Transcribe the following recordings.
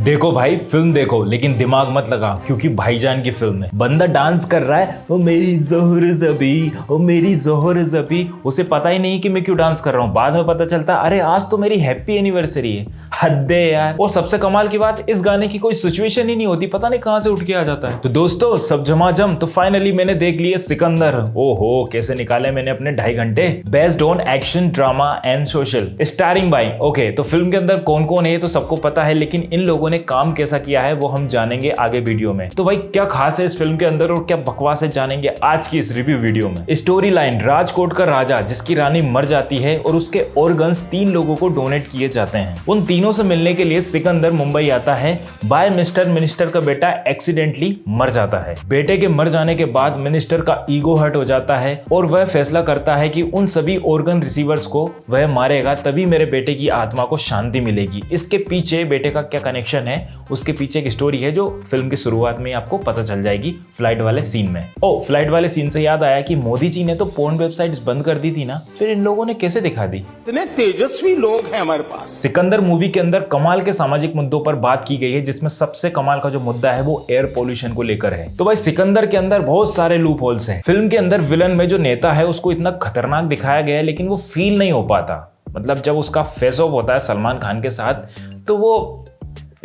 देखो भाई फिल्म देखो लेकिन दिमाग मत लगा क्योंकि भाईजान की फिल्म है। बंदा डांस कर रहा है ओ मेरी जोहर जबी ओ मेरी जोहर जबी, उसे पता ही नहीं कि मैं क्यों डांस कर रहा हूँ। बाद में पता चलता अरे आज तो मेरी हैप्पी एनिवर्सरी है। हद है यार। और सबसे कमाल की बात, इस गाने की कोई सिचुएशन ही नहीं होती, पता नहीं कहां से उठ के आ जाता है। तो दोस्तों सब झमाझम, तो फाइनली मैंने देख लिया सिकंदर। ओहो कैसे निकाले मैंने अपने 2.5 घंटे। Based on action drama and social, starring by okay. तो फिल्म के अंदर कौन कौन है तो सबको पता है, लेकिन इन लोगों ने काम कैसा किया है वो हम जानेंगे आगे वीडियो में। तो भाई क्या खास है इस फिल्म के अंदर और क्या बकवास है, जानेंगे आज की इस रिव्यू वीडियो में। स्टोरी लाइन, राजकोट का राजा जिसकी रानी मर जाती है और उसके ऑर्गन्स 3 लोगों को डोनेट किए जाते हैं। उन तीनों से मिलने के लिए सिकंदर मुंबई आता है। बाय मिस्टर मिनिस्टर का बेटा एक्सीडेंटली मर जाता है। बेटे के मर जाने के बाद मिनिस्टर का ईगो हर्ट हो जाता है और वह फैसला करता है कि उन सभी ऑर्गन रिसीवर्स को वह मारेगा, तभी मेरे बेटे की आत्मा को शांति मिलेगी। इसके पीछे बेटे का क्या कनेक्शन है, उसके पीछे एक स्टोरी है जो फिल्म की शुरुआत में आपको पता चल जाएगी फ्लाइट वाले सीन में। फ्लाइट वाले सीन से याद आया कि मोदी जी ने तो पोर्न वेबसाइट्स बंद कर दी थी ना, फिर इन लोगों ने कैसे दिखा दी। इतने तेजस्वी लोग हैं हमारे पास। सिकंदर मूवी के अंदर कमाल के सामाजिक मुद्दों पर बात की गई है, जिसमें सबसे कमाल का जो मुद्दा है वो एयर पोल्यूशन को लेकर है। तो भाई सिकंदर के अंदर बहुत सारे लूप होल्स हैं। फिल्म के अंदर विलन में जो नेता है उसको इतना खतरनाक दिखाया गया है, लेकिन वो फील नहीं हो पाता। मतलब जब उसका फेस ऑफ होता है सलमान खान के साथ तो वो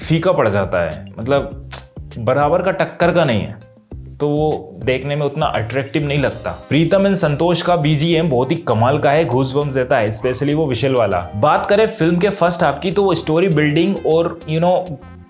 फीका पड़ जाता है, मतलब बराबर का टक्कर का नहीं है, तो वो देखने में उतना अट्रैक्टिव नहीं लगता। प्रीतम एंड संतोष का बीजीएम बहुत ही कमाल का है, घूसबम्स देता है, स्पेशली वो विशल वाला। बात करें फिल्म के फर्स्ट हाफ की तो वो स्टोरी बिल्डिंग और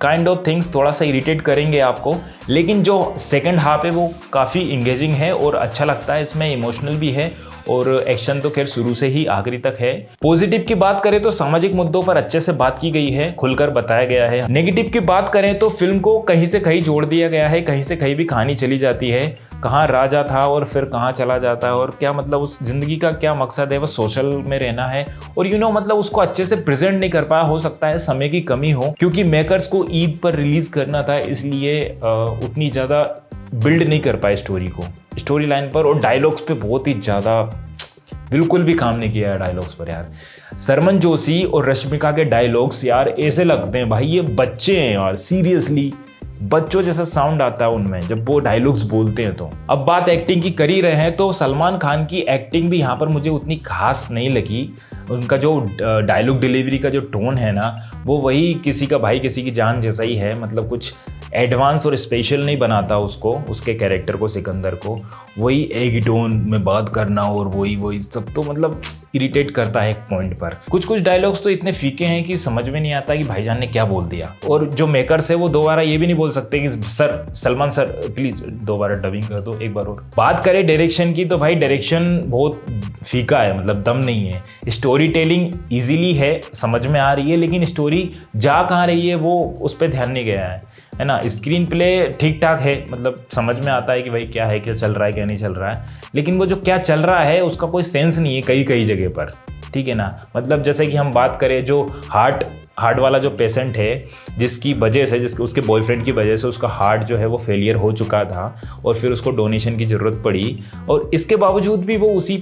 काइंड ऑफ थिंग्स थोड़ा सा इरिटेट करेंगे आपको, लेकिन जो सेकंड हाफ है वो काफ़ी इंगेजिंग है और अच्छा लगता है। इसमें इमोशनल भी है और एक्शन तो खैर शुरू से ही आखिरी तक है। पॉजिटिव की बात करें तो सामाजिक मुद्दों पर अच्छे से बात की गई है, खुलकर बताया गया है। नेगेटिव की बात करें तो फिल्म को कहीं से कहीं जोड़ दिया गया है, कहीं से कहीं भी कहानी चली जाती है। कहाँ राजा था और फिर कहाँ चला जाता है और क्या मतलब उस जिंदगी का क्या मकसद है, वो सोशल में रहना है और मतलब उसको अच्छे से प्रेजेंट नहीं कर पाया। हो सकता है समय की कमी हो, क्योंकि मेकर्स को ईद पर रिलीज करना था, इसलिए उतनी ज़्यादा बिल्ड नहीं कर पाए स्टोरी को, स्टोरी लाइन पर। और डायलॉग्स पे बहुत ही ज़्यादा बिल्कुल भी काम नहीं किया है डायलॉग्स पर यार। सरमन जोशी और रश्मिका के डायलॉग्स यार ऐसे लगते हैं भाई ये बच्चे हैं यार, सीरियसली बच्चों जैसा साउंड आता है उनमें जब वो डायलॉग्स बोलते हैं। तो अब बात एक्टिंग की कर ही रहे हैं तो सलमान खान की एक्टिंग भी यहाँ पर मुझे उतनी खास नहीं लगी। उनका जो डायलॉग डिलीवरी का जो टोन है ना, वो वही किसी का भाई किसी की जान जैसा ही है। मतलब कुछ एडवांस और स्पेशल नहीं बनाता उसको, उसके कैरेक्टर को, सिकंदर को। वही एक टोन में बात करना और वही सब तो मतलब इरिटेट करता है एक पॉइंट पर। कुछ डायलॉग्स तो इतने फीके हैं कि समझ में नहीं आता कि भाईजान ने क्या बोल दिया। और जो मेकर्स है वो दोबारा ये भी नहीं बोल सकते कि सर सलमान सर प्लीज दोबारा डबिंग कर दो एक बार और। बात करें डायरेक्शन की तो भाई डायरेक्शन बहुत फीका है, मतलब दम नहीं है। स्टोरी टेलिंग इजीली है, समझ में आ रही है, लेकिन स्टोरी जा कहाँ रही है वो उस पर ध्यान नहीं गया है ना। स्क्रीन प्ले ठीक ठाक है, मतलब समझ में आता है कि भाई क्या है, क्या चल रहा है, क्या नहीं चल रहा है, लेकिन वो जो क्या चल रहा है उसका कोई सेंस नहीं है कई जगह पर, ठीक है ना। मतलब जैसे कि हम बात करें जो हार्ट वाला जो पेशेंट है जिसकी वजह से उसके बॉयफ्रेंड की वजह से उसका हार्ट जो है वो फेलियर हो चुका था और फिर उसको डोनेशन की ज़रूरत पड़ी, और इसके बावजूद भी वो उसी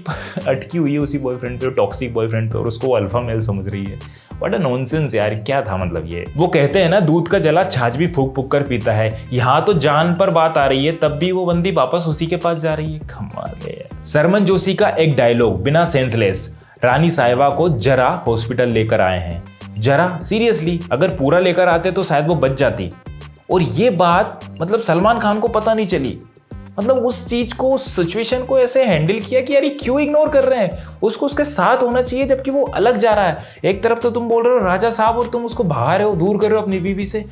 अटकी हुई है उसी बॉयफ्रेंड पे, टॉक्सिक बॉयफ्रेंड पे, और उसको अल्फा मेल समझ रही है। व्हाट अ नॉनसेंस यार, क्या था मतलब ये। वो कहते हैं ना दूध का जला छाछ भी फूक फूक कर पीता है। यहाँ तो जान पर बात आ रही है तब भी वो बंदी वापस उसी के पास जा रही है, कमाल है यार। सरमन जोशी का एक डायलॉग बिना सेंसलेस, रानी साहिबा को जरा हॉस्पिटल लेकर आए हैं। जरा सीरियसली अगर पूरा लेकर आते तो शायद वो बच जाती, और ये बात मतलब सलमान खान को पता नहीं चली। मतलब उस चीज को, उस सिचुएशन को ऐसे हैंडल किया कि यार ये क्यों इग्नोर कर रहे हैं, उसको उसके साथ होना चाहिए जबकि वो अलग जा रहा है। एक तरफ तो तुम बोल रहे हो राजा साहब और तुम उसको भगा रहे हो, दूर कर रहे हो अपनी बीवी से,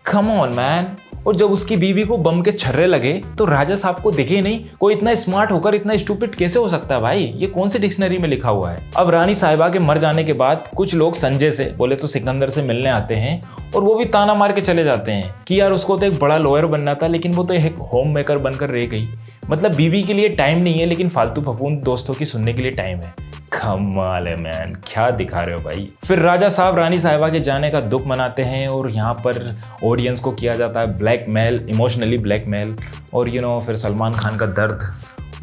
कम ऑन मैन। और जब उसकी बीवी को बम के छर्रे लगे तो राजा साहब को दिखे नहीं। कोई इतना स्मार्ट होकर इतना स्टूपिड कैसे हो सकता है भाई, ये कौन सी डिक्शनरी में लिखा हुआ है। अब रानी साहिबा के मर जाने के बाद कुछ लोग संजय से बोले तो सिकंदर से मिलने आते हैं और वो भी ताना मार के चले जाते हैं कि यार उसको तो एक बड़ा लॉयर बनना था लेकिन वो तो एक होम मेकर बनकर रह गई। मतलब बीवी के लिए टाइम नहीं है लेकिन फालतू फफूंद दोस्तों की सुनने के लिए टाइम है। कमाल है मैन, क्या दिखा रहे हो भाई। फिर राजा साहब रानी साहिबा के जाने का दुख मनाते हैं और यहाँ पर ऑडियंस को किया जाता है ब्लैकमेल, इमोशनली ब्लैकमेल। और फिर सलमान खान का दर्द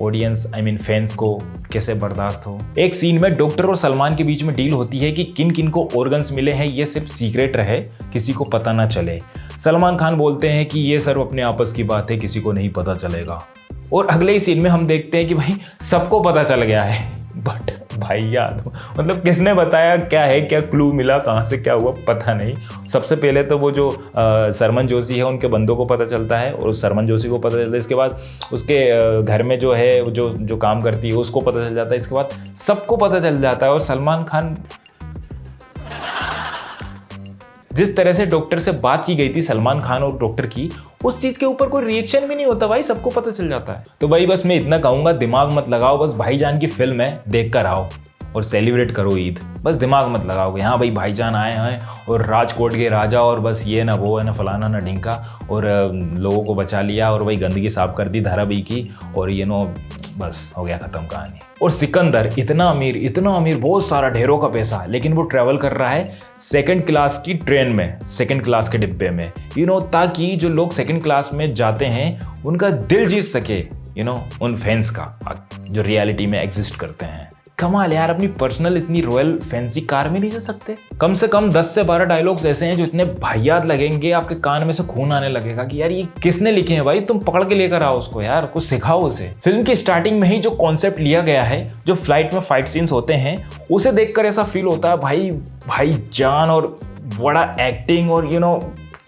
ऑडियंस आई मीन फैंस को कैसे बर्दाश्त हो। एक सीन में डॉक्टर और सलमान के बीच में डील होती है कि किन किन को ऑर्गन्स मिले हैं ये सिर्फ सीक्रेट रहे, किसी को पता ना चले। सलमान खान बोलते हैं कि ये सिर्फ अपने आपस की बात है, किसी को नहीं पता चलेगा। और अगले ही सीन में हम देखते हैं कि भाई सबको पता चल गया है, बट भाई याद मतलब किसने बताया, क्या है, क्या क्लू मिला, कहाँ से क्या हुआ पता नहीं। सबसे पहले तो वो जो सरमन जोशी है उनके बंदों को पता चलता है और सरमन जोशी को पता चलता है। इसके बाद उसके घर में जो है जो काम करती है उसको पता चल जाता है। इसके बाद सबको पता चल जाता है और सलमान खान जिस तरह से डॉक्टर से बात की गई थी सलमान खान और डॉक्टर की, उस चीज के ऊपर कोई रिएक्शन भी नहीं होता भाई, सबको पता चल जाता है। तो भाई बस मैं इतना कहूंगा, दिमाग मत लगाओ, बस भाईजान की फिल्म है देख कर आओ और सेलिब्रेट करो ईद। बस दिमाग मत लगाओगे, हाँ भाई भाईजान आए हैं और राजकोट के राजा और बस ये ना वो है ना फलाना ना ढिंका और लोगों को बचा लिया और भाई गंदगी साफ कर दी धारा बी की और ये नो बस हो गया खत्म कहानी। और सिकंदर इतना अमीर, बहुत सारा ढेरों का पैसा, लेकिन वो ट्रैवल कर रहा है सेकंड क्लास की ट्रेन में, सेकंड क्लास के डिब्बे में, ताकि जो लोग सेकंड क्लास में जाते हैं उनका दिल जीत सके, उन फैंस का जो रियलिटी में एग्जिस्ट करते हैं। कमाल यार, अपनी पर्सनल इतनी रॉयल फैंसी कार में नहीं जा सकते? कम से कम 10 से 12 डायलॉग्स ऐसे हैं जो इतने भाइयात लगेंगे, आपके कान में से खून आने लगेगा कि यार ये किसने लिखे हैं भाई, तुम पकड़ के लेकर आओ उसको यार, कुछ सिखाओ उसे। फिल्म की स्टार्टिंग में ही जो कॉन्सेप्ट लिया गया है, जो फ्लाइट में फाइट सीन्स होते हैं, उसे देखकर ऐसा फील होता है भाई जान और बड़ा एक्टिंग और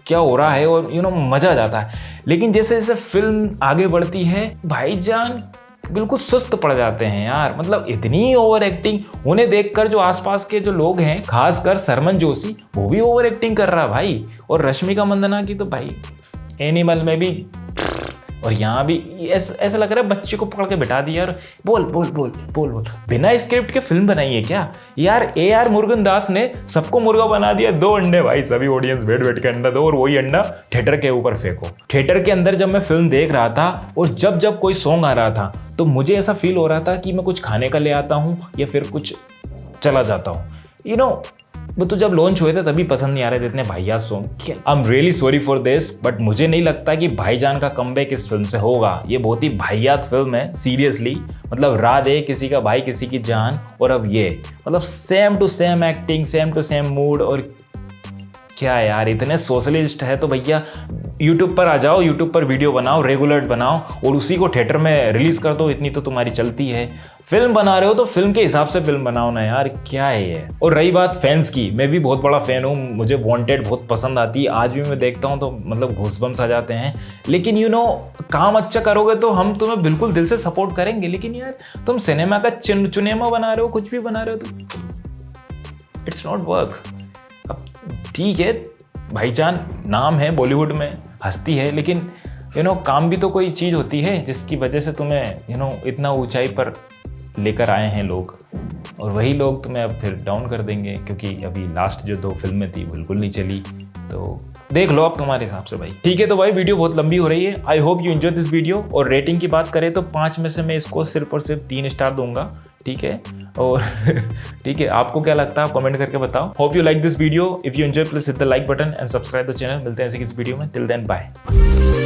क्या हो रहा है और मजा आ जाता है। लेकिन जैसे जैसे फिल्म आगे बढ़ती है भाईजान बिल्कुल सुस्त पड़ जाते हैं यार, मतलब इतनी ओवर एक्टिंग। उन्हें देखकर जो आसपास के जो लोग हैं, खासकर सरमन जोशी, वो भी ओवर एक्टिंग कर रहा है भाई। और रश्मिका मंदाना की तो भाई एनिमल में भी और यहाँ भी ऐसा लग रहा है बच्चे को पकड़ के बिठा दिया और बोल बोल बोल बोल बोल। बिना स्क्रिप्ट के फिल्म बनाई है क्या यार? AR मुरुगनदास ने सबको मुर्गा बना दिया। 2 अंडे भाई, सभी ऑडियंस बैठ के अंडा दो और वही अंडा थिएटर के ऊपर फेंको। थिएटर के अंदर जब मैं फिल्म देख रहा था और जब कोई सॉन्ग आ रहा था तो मुझे ऐसा फील हो रहा था कि मैं कुछ खाने का ले आता हूँ या फिर कुछ चला जाता हूँ। वो तो जब लॉन्च हुए थे तभी पसंद नहीं आ रहे थे इतने भाईयात song. I am really sorry for this, but मुझे नहीं लगता कि भाईजान का कमबैक इस फिल्म से होगा। ये बहुत ही भाईयात फिल्म है सीरियसली, मतलब रात है किसी का भाई किसी की जान, और अब ये मतलब same to same acting, same to same mood. और क्या यार, इतने सोशलिस्ट है तो भैया यूट्यूब पर आ जाओ, यूट्यूब पर वीडियो बनाओ, रेगुलर बनाओ और उसी को थिएटर में रिलीज कर दो, इतनी तो तुम्हारी चलती है। फिल्म बना रहे हो तो फिल्म के हिसाब से फिल्म बनाओ ना यार, क्या है ये। और रही बात फैंस की, मैं भी बहुत बड़ा फैन हूँ, मुझे वांटेड बहुत पसंद आती है, आज भी मैं देखता हूँ तो मतलब घूसबम्स आ जाते हैं। लेकिन काम अच्छा करोगे तो हम तुम्हें बिल्कुल दिल से सपोर्ट करेंगे। लेकिन यार तुम सिनेमा का चुनेमा बना रहे हो, कुछ भी बना रहे हो तो इट्स नॉट वर्क। अब ठीक है भाईजान नाम है, बॉलीवुड में हस्ती है, लेकिन काम भी तो कोई चीज़ होती है जिसकी वजह से तुम्हें इतना ऊंचाई पर लेकर आए हैं लोग, और वही लोग तुम्हें अब फिर डाउन कर देंगे क्योंकि अभी लास्ट जो 2 फिल्में थी बिल्कुल नहीं चली। तो देख लो अब तुम्हारे हिसाब से भाई। ठीक है, तो भाई वीडियो बहुत लंबी हो रही है। I hope you enjoy this video. और रेटिंग की बात करें तो 5 में से मैं इसको सिर्फ और सिर्फ 3 स्टार दूंगा, ठीक है। और ठीक है, आपको क्या लगता है आप कमेंट करके बताओ। Hope you like this video. If you enjoy please hit the like button and subscribe the channel. मिलते हैं ऐसे किस वीडियो में, टिल देन बाय।